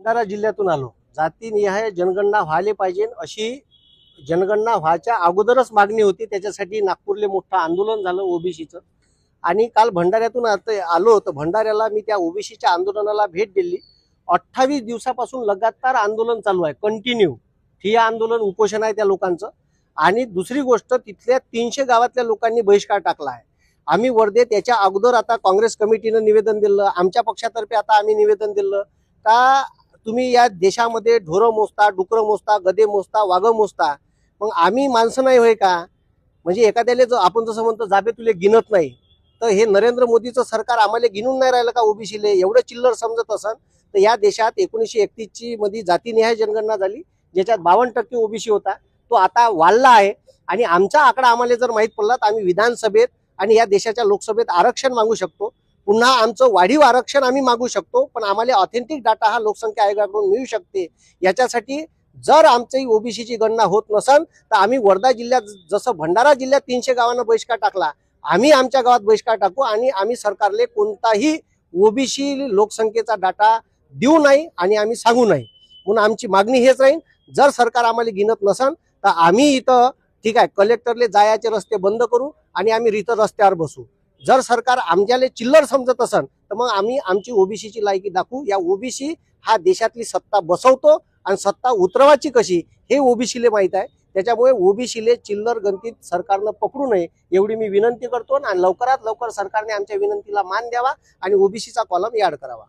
भंडारा जिल्ह्यातून आलो. जातीनिहाय जनगणना व्हायला पाहिजे अशी जनगणना व्हायच्या अगोदरच मागणी होती. त्याच्यासाठी नागपूरले मोठं आंदोलन झालं ओबीसीचं. आणि काल भंडाऱ्यातून आलो तर भंडाऱ्याला मी त्या ओबीसीच्या आंदोलनाला भेट दिली. 28 दिवसापासून लगातार आंदोलन चालू आहे, कंटिन्यू ठिय्या आंदोलन, उपोषण आहे त्या लोकांचं. आणि दुसरी गोष्ट, तिथल्या 300 गावातल्या लोकांनी बहिष्कार टाकला आहे. आम्ही वर्धेत याच्या अगोदर आता काँग्रेस कमिटीनं निवेदन दिलं, आमच्या पक्षातर्फे आता आम्ही निवेदन दिलं का तुम्ही या देशामध्ये ढोरं मोजता, डुकरं मोजता, गधे मोजता, वाघ मोजता, मग आम्ही माणसं नाही होय का? म्हणजे एखाद्याला आपण जसं म्हणतो जाबे तुले गिनत नाही, तर हे नरेंद्र मोदीचं सरकार आम्हाला गिनून नाही राहिलं का? ओबीसीले एवढं चिल्लर समजत असन तर या देशात 1931 मध्ये जातीनिहाय जनगणना झाली, ज्याच्यात 52% ओबीसी होता, तो आता वाढला आहे. आणि आमचा आकडा आम्हाला जर माहीत पडला तर आम्ही विधानसभेत आणि या देशाच्या लोकसभेत आरक्षण मागू शकतो. पुन्हा आमचं वाढीव आरक्षण आम्ही मागू शकतो, पण आम्हाला ऑथेंटिक डाटा हा लोकसंख्या आयोगाकडून मिळू शकते. याच्यासाठी जर आमची ओबीसीची गणना होत नसेल तर आम्ही वर्धा जिल्ह्यात जसं भंडारा जिल्ह्यात 300 गावांना बहिष्कार टाकला, आम्ही आमच्या गावात बहिष्कार टाकू आणि आम्ही सरकारले कोणताही ओबीसी लोकसंख्येचा डाटा देऊ नाही आणि आम्ही सांगू नाही. म्हणून आमची मागणी हेच राहील, जर सरकार आम्हाला गिनत नसेल तर आम्ही इथं ठीक आहे कलेक्टरले जायचे रस्ते बंद करू आणि आम्ही इथं रस्त्यावर बसू. जर सरकार आमच्याले चिल्लर समजत असेल तर मग आम्ही आमची ओबीसीची लायकी दाखवू. या ओबीसी हा देशातली सत्ता बसवतो आणि सत्ता उतरवायची कशी हे ओबीसीले माहित आहे. त्याच्यामुळे ओबीसीले चिल्लर गणतीत सरकारनं पकडू नये एवढी मी विनंती करतो आणि लवकरात लवकर सरकारने आमच्या विनंतीला मान द्यावा आणि ओबीसीचा कॉलम ॲड करावा.